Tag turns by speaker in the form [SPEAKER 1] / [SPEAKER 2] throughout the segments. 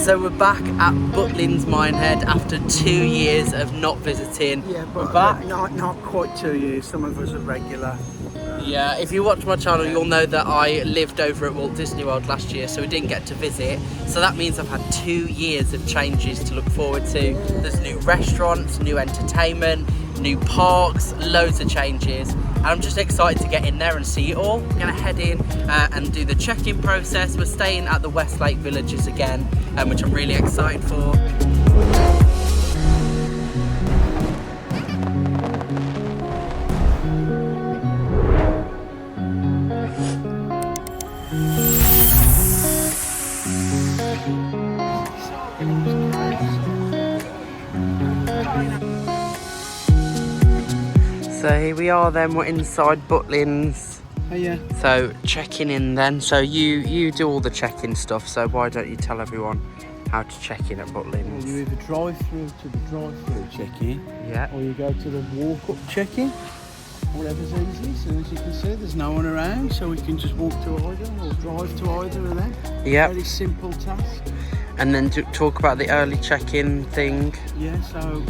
[SPEAKER 1] So we're back at Butlins Minehead after 2 years of not visiting.
[SPEAKER 2] Yeah, but
[SPEAKER 1] we're back.
[SPEAKER 2] Not quite 2 years. Some of us are regular.
[SPEAKER 1] Yeah, if you watch my channel, you'll know that I lived over at Walt Disney World last year, so we didn't get to visit. So that means I've had 2 years of changes to look forward to. There's new restaurants, new entertainment, new parks, loads of changes. And I'm just excited to get in there and see it all. I'm gonna head in and do the check-in process. We're staying at the Westlake Villages again, which I'm really excited for. So here we are then, we're inside Butlins.
[SPEAKER 2] Oh yeah.
[SPEAKER 1] So checking in then. So you do all the check-in stuff, so why don't you tell everyone how to check in at Butlins?
[SPEAKER 2] Well, you either drive through to the drive-through check-in,
[SPEAKER 1] Yeah.
[SPEAKER 2] or you go to the walk-up check-in. Whatever's easy. So as you can see, there's no one around, so we can just walk to either or drive to either of them.
[SPEAKER 1] Yeah.
[SPEAKER 2] Very simple task.
[SPEAKER 1] And then talk about the early check-in thing.
[SPEAKER 2] Yeah, so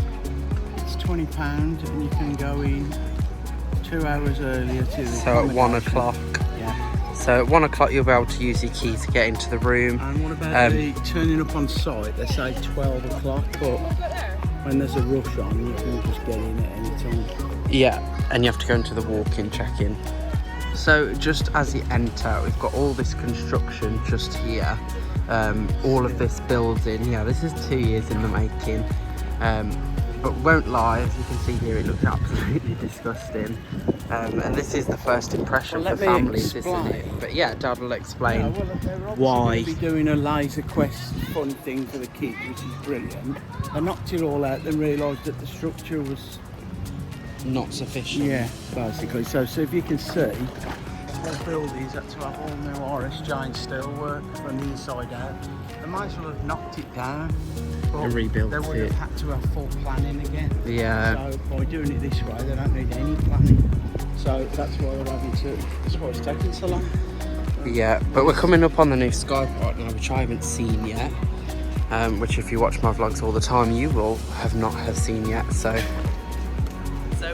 [SPEAKER 2] it's £20 and you can go in 2 hours earlier to the
[SPEAKER 1] So at 1
[SPEAKER 2] accommodation.
[SPEAKER 1] o'clock.
[SPEAKER 2] Yeah.
[SPEAKER 1] So at 1 o'clock you'll be able to use your key to get into the room.
[SPEAKER 2] And what about the turning up on site? They say 12 o'clock, but when there's a rush on, you can just get in at any time.
[SPEAKER 1] Yeah, and you have to go into the walk-in check-in. So just as you enter, we've got all this construction just here. All of this building, yeah, this is 2 years in the making. But won't lie, as you can see here, it looks absolutely disgusting. And this is the first impression for families, isn't it? But yeah, Dad will explain why.
[SPEAKER 2] They're be doing a laser quest fun thing for the kids, which is brilliant. They knocked it all out and realised that the structure was
[SPEAKER 1] Not sufficient.
[SPEAKER 2] yeah, basically. So if you can see, their buildings had to have all new RS giant steelwork from the inside out. They might as well have knocked it down. But
[SPEAKER 1] And rebuilt
[SPEAKER 2] they would
[SPEAKER 1] it.
[SPEAKER 2] have had to have full planning again.
[SPEAKER 1] Yeah.
[SPEAKER 2] So by doing it this way, they don't need any planning. So that's why they're having to. That's why it's taking so long.
[SPEAKER 1] Yeah, but we're coming up on the new Sky Park now, which I haven't seen yet. Which if you watch my vlogs all the time, you will not have seen yet. So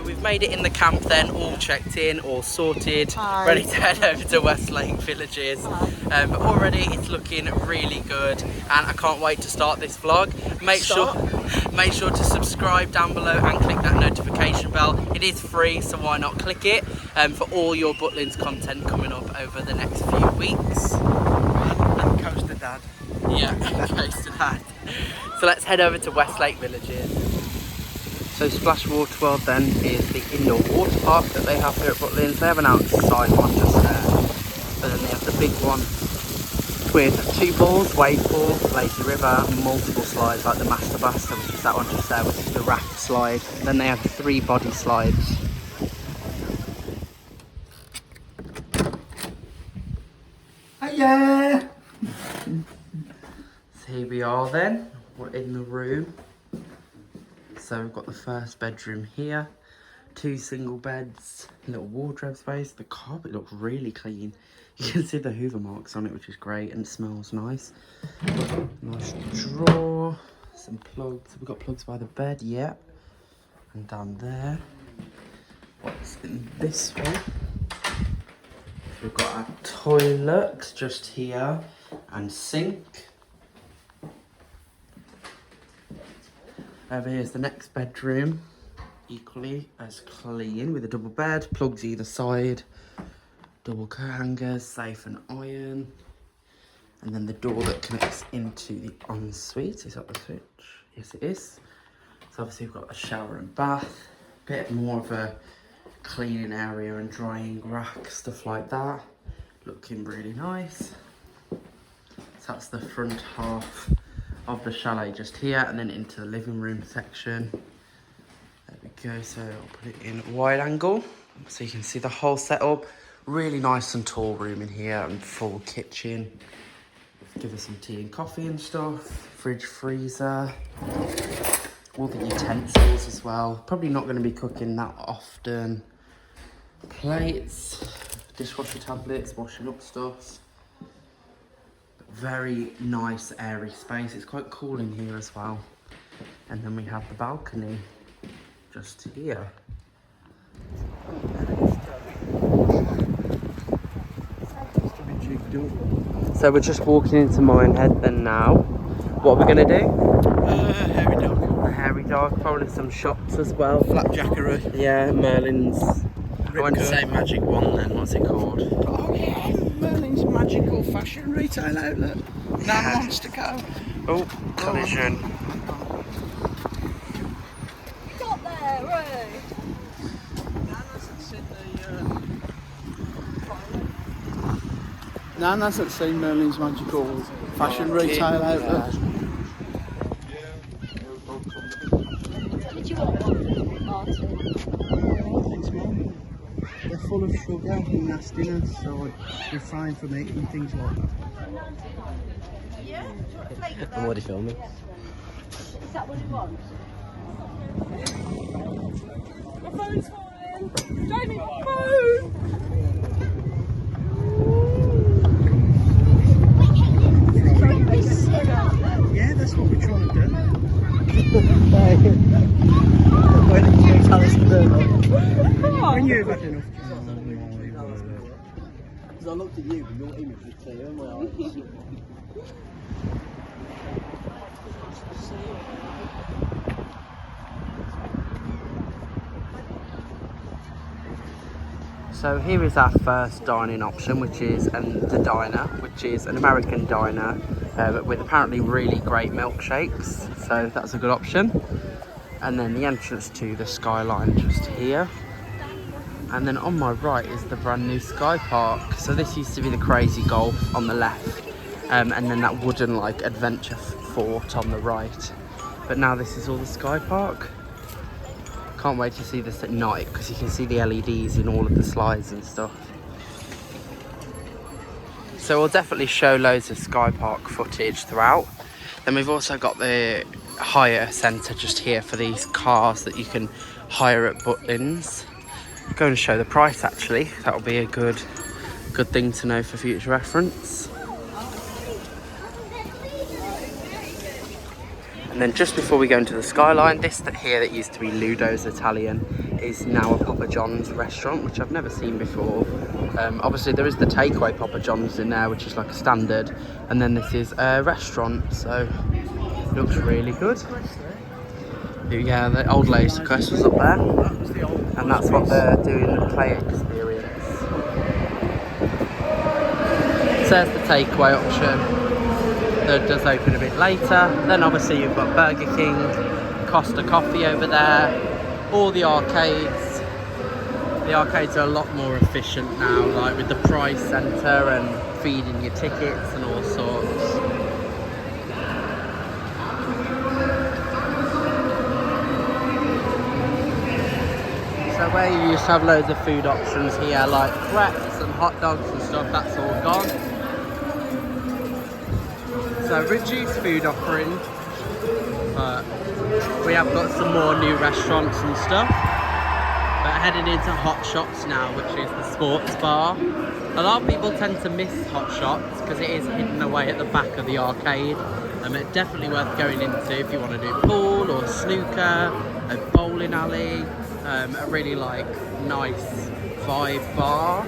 [SPEAKER 1] we've made it in the camp then, all checked in, all sorted, ready to head over to Westlake Villages. But already it's looking really good, and I can't wait to start this vlog. Make sure to subscribe down below and click that notification bell. It is free, so why not click it for all your Butlins content coming up over the next few weeks.
[SPEAKER 2] And coaster dad.
[SPEAKER 1] Yeah, close to that. So let's head over to Westlake Villages. So Splash Water World then is the indoor water park that they have here at Butlins. They have an outside one just there, but then they have the big one with 2 pools, wave pool, lazy river, multiple slides like the Master Blaster, which is that one just there, which is the raft slide. Then they have 3 body slides.
[SPEAKER 2] Yeah.
[SPEAKER 1] So here we are then, we're in the room. So we've got the first bedroom here, 2 single beds, little wardrobe space. The carpet looks really clean. You can see the Hoover marks on it, which is great, and it smells nice. Nice drawer, some plugs. We've got plugs by the bed, yeah. And down there. What's in this one? We've got our toilet just here and sink. Over here's the next bedroom, equally as clean, with a double bed, plugs either side, double coat hangers, safe and iron, and then the door that connects into the ensuite. Is that the switch? Yes, it is. So obviously we've got a shower and bath, bit more of a cleaning area and drying rack, stuff like that. Looking really nice. So that's the front half of the chalet just here, and then into the living room section. There we go. So I'll put it in wide angle so you can see the whole setup. Really nice and tall room in here, and full kitchen. Give us some tea and coffee and stuff. Fridge, freezer, all the utensils as well. Probably not going to be cooking that often. Plates, dishwasher tablets, washing up stuff. Very nice airy space. It's quite cool in here as well. And then we have the balcony just here. So we're just walking into Minehead then now. What are we going to do?
[SPEAKER 2] Hairy dog.
[SPEAKER 1] A hairy dog, probably some shops as well.
[SPEAKER 2] Flapjackery.
[SPEAKER 1] Yeah, Merlin's. I went to say Magic One then, what's it called?
[SPEAKER 2] Oh yeah, Merlin's magical fashion retail outlet. Nan wants to go.
[SPEAKER 1] Oh, collision.
[SPEAKER 3] Got there, right?
[SPEAKER 2] Nan hasn't seen Merlin's magical fashion retail outlet.
[SPEAKER 3] Did you want one, Martin?
[SPEAKER 2] Thanks, Mum. They're full of sugar and nastiness, so refrain from eating things like that.
[SPEAKER 1] And what are you filming?
[SPEAKER 3] Is that what you want? My phone's falling! Jamie, my phone!
[SPEAKER 2] Yeah, that's what we're trying to do.
[SPEAKER 1] Why did you tell us to do that?
[SPEAKER 2] When you've had enough
[SPEAKER 1] Because I looked at you, but your image was clear in my eyes. So here is our first dining option, which is the diner, which is an American diner with apparently really great milkshakes. So that's a good option. And then the entrance to the skyline just here. And then on my right is the brand new Sky Park. So this used to be the Crazy Golf on the left, and then that wooden like adventure fort on the right. But now this is all the Sky Park. Can't wait to see this at night because you can see the LEDs in all of the slides and stuff. So we'll definitely show loads of Sky Park footage throughout. Then we've also got the hire centre just here for these cars that you can hire at Butlins. I'm going to show the price actually. That'll be a good thing to know for future reference. And then just before we go into the skyline, this here that used to be Ludo's Italian is now a Papa John's restaurant, which I've never seen before. Obviously there is the takeaway Papa John's in there, which is like a standard, and then this is a restaurant, so it looks really good. Yeah, the old Laser Quest was up there, and that's what they're doing, the play experience. So there's the takeaway option. That does open a bit later. Then obviously you've got Burger King, Costa Coffee over there, all the arcades. The arcades are a lot more efficient now, like with the prize centre and feeding your tickets and all sorts. So where you used to have loads of food options here, like crepes and hot dogs and stuff, that's all gone. So reduced food offering, but we have got some more new restaurants and stuff. But heading into Hot Shots now, which is the sports bar. A lot of people tend to miss Hot Shots because it is hidden away at the back of the arcade. It's definitely worth going into if you want to do pool or snooker, a bowling alley, a really like nice vibe bar.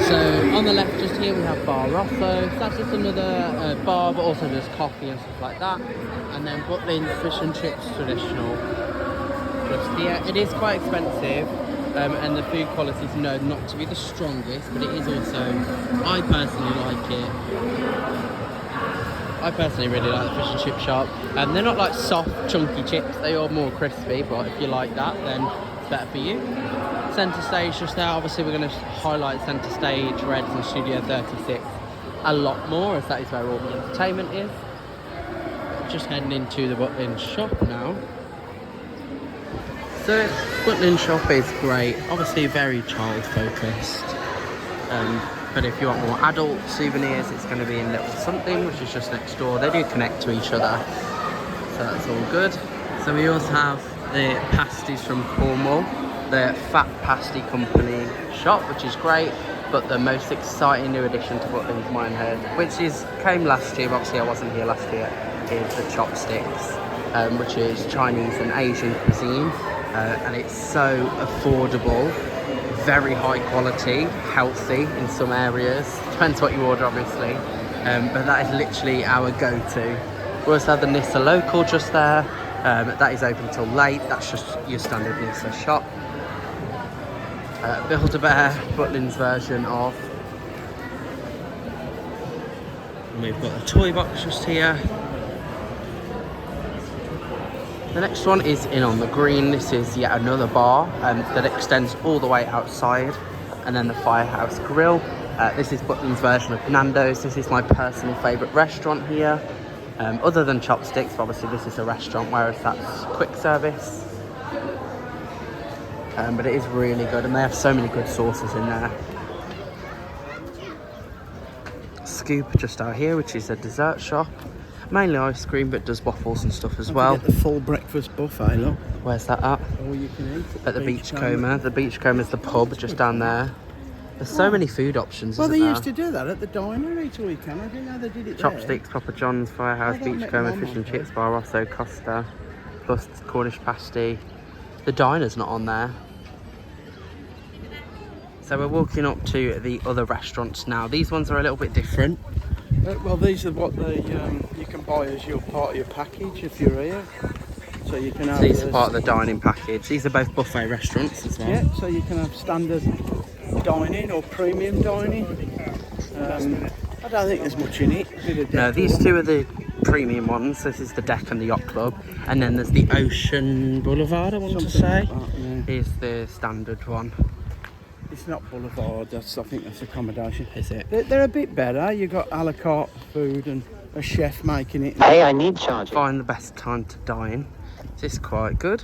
[SPEAKER 1] So on the left just here we have Bar Rosso, so that's just another bar, but also there's coffee and stuff like that. And then Butlins Fish and Chips Traditional just here. It is quite expensive, and the food quality is known not to be the strongest, but it is also, I personally like it. I personally really like the fish and chip shop. They're not like soft, chunky chips, they are more crispy, but if you like that, then it's better for you. Centre stage just there, obviously we're going to highlight Centre Stage, Reds and Studio 36 a lot more, as that is where all the entertainment is. Just heading into the Butlin shop now. So Butlin shop is great, obviously very child focused, but if you want more adult souvenirs, it's going to be in Little Something, which is just next door. They do connect to each other, so that's all good. So we also have the pasties from Cornwall. the Fat Pasty Company shop, which is great. But the most exciting new addition to Butlins Minehead, which came last year, obviously I wasn't here last year, is the chopsticks, which is Chinese and Asian cuisine. And it's so affordable, very high quality, healthy in some areas. Depends what you order, obviously. But that is literally our go-to. We also have the Nissa Local just there. That is open till late. That's just your standard Nissa shop. Build-A-Bear, Butlins version of. And we've got a toy box just here. The next one is in on the green. This is yet another bar that extends all the way outside, and then the Firehouse Grill. This is Butlins' version of Nando's. This is my personal favourite restaurant here, other than chopsticks. Obviously, this is a restaurant, whereas that's quick service. But it is really good, and they have so many good sauces in there. Scoop just out here, which is a dessert shop. Mainly ice cream, but does waffles and stuff as well.
[SPEAKER 2] Get the full breakfast buffet, look.
[SPEAKER 1] Where's that at?
[SPEAKER 2] All you can eat.
[SPEAKER 1] At the Beachcomber. The Beachcomber is the pub just down there. There's so many food options.
[SPEAKER 2] Well,
[SPEAKER 1] isn't
[SPEAKER 2] they
[SPEAKER 1] there?
[SPEAKER 2] used to do that at the diner, eat all you can. I didn't know they did it
[SPEAKER 1] Chopsticks, Papa John's, Firehouse,
[SPEAKER 2] I don't make
[SPEAKER 1] Beachcomber,
[SPEAKER 2] mum
[SPEAKER 1] Fish and
[SPEAKER 2] on
[SPEAKER 1] Chips, Bar Rosso, Costa, plus Cornish pasty. The diner's not on there. So we're walking up to the other restaurants now. These ones are a little bit different.
[SPEAKER 2] Well, these are what they you can buy as your part of your package if you're here. So you can have.
[SPEAKER 1] These are part of the dining package. These are both buffet restaurants as well.
[SPEAKER 2] Yeah, so you can have standard dining or premium dining. I don't think there's much in it.
[SPEAKER 1] No, these two are the premium ones. This is the Deck and the Yacht Club, and then there's the Ocean Boulevard. I want to say
[SPEAKER 2] like that, yeah.
[SPEAKER 1] is the standard one.
[SPEAKER 2] It's not Boulevard. I think that's accommodation.
[SPEAKER 1] Is it?
[SPEAKER 2] They're a bit better. You've got a la carte food and a chef making it.
[SPEAKER 4] Hey, I need charging.
[SPEAKER 1] Find the best time to dine. This is quite good.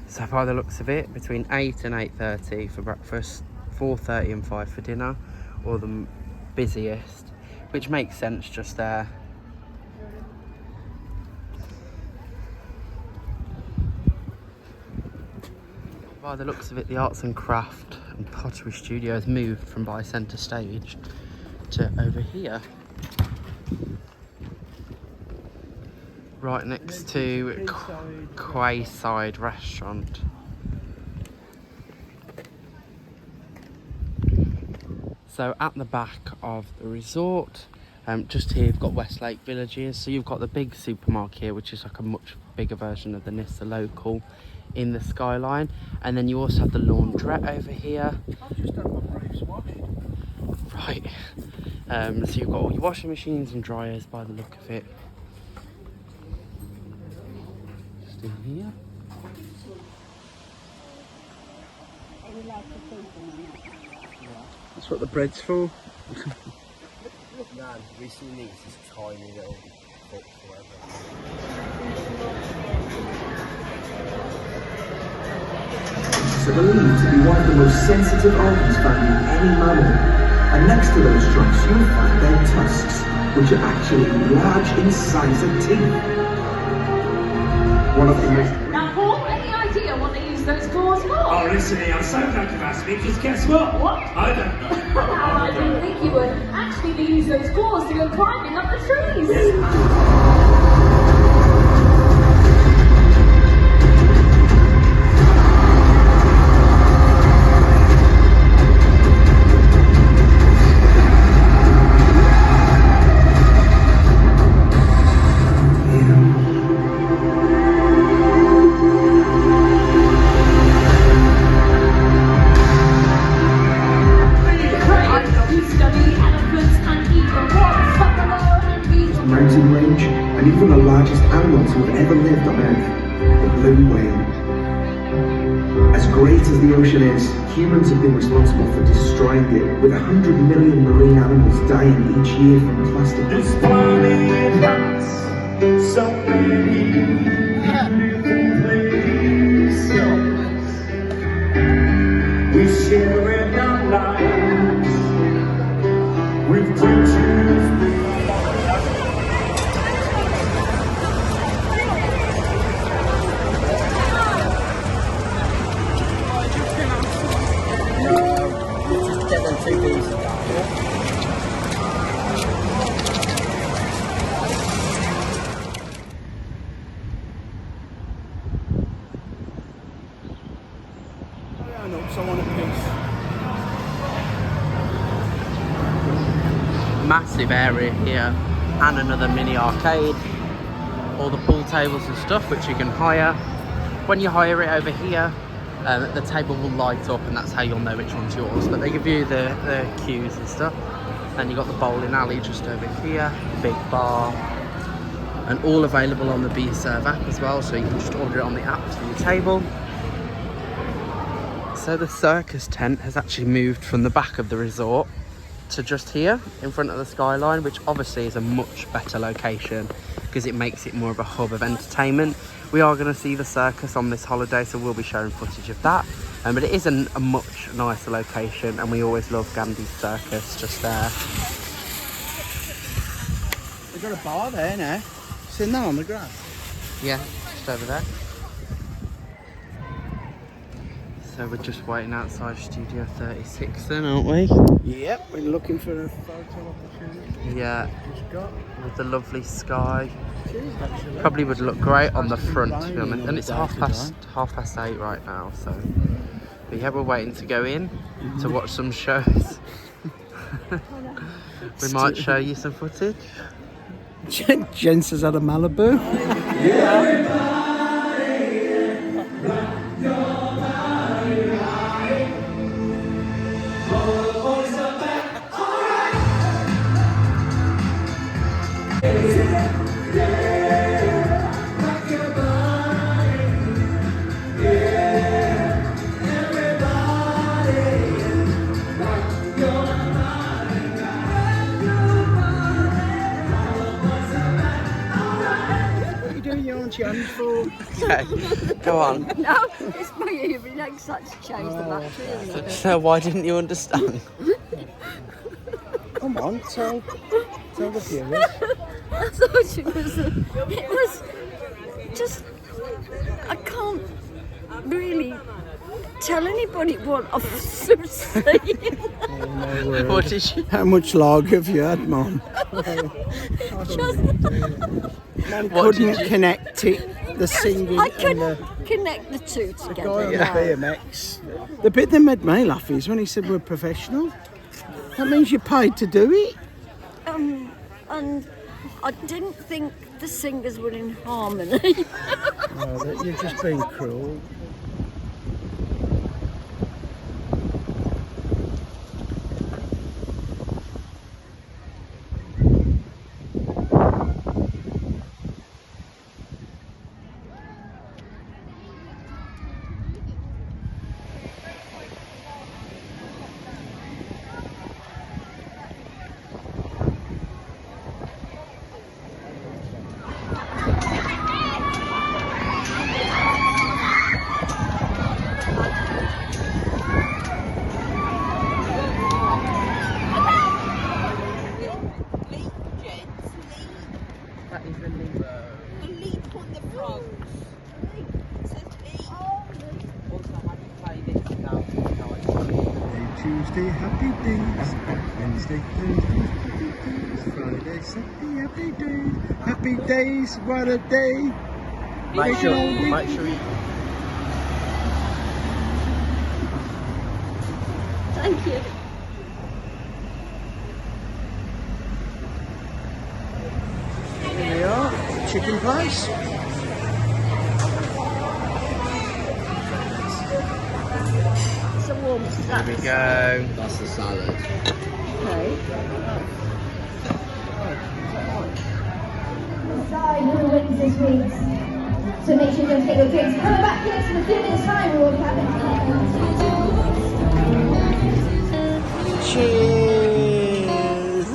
[SPEAKER 1] So by the looks of it, between 8 and 8:30 for breakfast, 4:30 and 5 for dinner, or the busiest, which makes sense just there. By the looks of it, the Arts and Craft and Pottery Studio has moved from by centre stage to over here. Right next to Quayside Restaurant. So at the back of the resort, just here you've got Westlake Villages. So you've got the big supermarket here, which is like a much bigger version of the Nissa Local in the skyline. And then you also have the laundrette over here.
[SPEAKER 2] I've just had my briefs washed.
[SPEAKER 1] Right. So you've got all your washing machines and dryers by the look of it. Just in here.
[SPEAKER 2] That's what the bread's for.
[SPEAKER 4] Man, we see these as tiny little books or whatever.
[SPEAKER 5] Are believed to be one of the most sensitive organs found in any mammal. And next to those trunks, you'll find their tusks, which are actually large in size of teeth. One of the most...
[SPEAKER 3] Now, Paul, any idea what they use those claws for?
[SPEAKER 6] Oh, listen here, I'm so glad you've asked me, because guess what?
[SPEAKER 3] What?
[SPEAKER 6] I don't know.
[SPEAKER 3] I didn't think you would. Actually, they use those claws to go climbing up the trees.
[SPEAKER 5] mountain range, and even the largest animal to have ever lived on Earth, the blue whale. As great as the ocean is, humans have been responsible for destroying it, with 100 million marine animals dying each year from plastic waste.
[SPEAKER 6] So pretty, beautiful place. We share in our lives with creatures.
[SPEAKER 4] sit down here.
[SPEAKER 2] Someone at peace.
[SPEAKER 1] Massive area here, and another mini arcade. All the pool tables and stuff which you can hire. When you hire it over here, the table will light up, and that's how you'll know which one's yours. But they give you the cues and stuff. Then you got the bowling alley just over here, big bar, and all available on the Be Serve app as well. So you can just order it on the app to your table. So the circus tent has actually moved from the back of the resort to just here in front of the skyline, which obviously is a much better location because it makes it more of a hub of entertainment. We are going to see the circus on this holiday, so we'll be showing footage of that. But it is a much nicer location, and we always love Gandhi's Circus just there.
[SPEAKER 2] We've got a bar there now. Sitting there on the grass.
[SPEAKER 1] Yeah, just over there. So we're just waiting outside Studio 36 then, aren't we?
[SPEAKER 2] Yep, we're looking for a photo opportunity.
[SPEAKER 1] Yeah,
[SPEAKER 2] Just got.
[SPEAKER 1] with the lovely sky.
[SPEAKER 2] Cheers, actually.
[SPEAKER 1] Probably would look great on the front, to be
[SPEAKER 2] Raining
[SPEAKER 1] honest.
[SPEAKER 2] all
[SPEAKER 1] And it's
[SPEAKER 2] day
[SPEAKER 1] half
[SPEAKER 2] today.
[SPEAKER 1] past 8 right now, so. But yeah, we're waiting to go in to watch some shows. We might show you some footage.
[SPEAKER 2] Jens has had a Malibu. What are you doing your own chance for?
[SPEAKER 1] Okay, go on.
[SPEAKER 7] No, it's my hearing aids that's changed the battery, isn't it?
[SPEAKER 1] So why didn't you understand?
[SPEAKER 2] Come on, tell the viewers.
[SPEAKER 7] I thought it was just, I can't really tell anybody what I was saying.
[SPEAKER 1] What did you?
[SPEAKER 2] How much lager have you had, Mum? Man
[SPEAKER 1] What did
[SPEAKER 2] couldn't
[SPEAKER 1] you-
[SPEAKER 2] connect it, the singing
[SPEAKER 7] I
[SPEAKER 2] and
[SPEAKER 7] can
[SPEAKER 2] the
[SPEAKER 7] connect the two
[SPEAKER 2] guy
[SPEAKER 7] together.
[SPEAKER 2] on the
[SPEAKER 7] now.
[SPEAKER 2] BMX. The bit that made me laugh is when he said we're professional. That means you're paid to do it.
[SPEAKER 7] And I didn't think the singers were in harmony.
[SPEAKER 2] Oh, you're just being cruel.
[SPEAKER 6] Tuesday, happy days. Wednesday, Thursday, happy days. Friday, Saturday, happy days. Happy days, what a day.
[SPEAKER 1] Make sure you.
[SPEAKER 7] Thank you.
[SPEAKER 2] Here we are, chicken place.
[SPEAKER 7] It's a warm
[SPEAKER 1] There we
[SPEAKER 7] salad.
[SPEAKER 1] go.
[SPEAKER 4] That's the salad.
[SPEAKER 7] Okay.
[SPEAKER 3] Decide who wins this week. So make sure you don't take your drinks. Coming back here in a few minutes' time, we will be having
[SPEAKER 2] Cheers!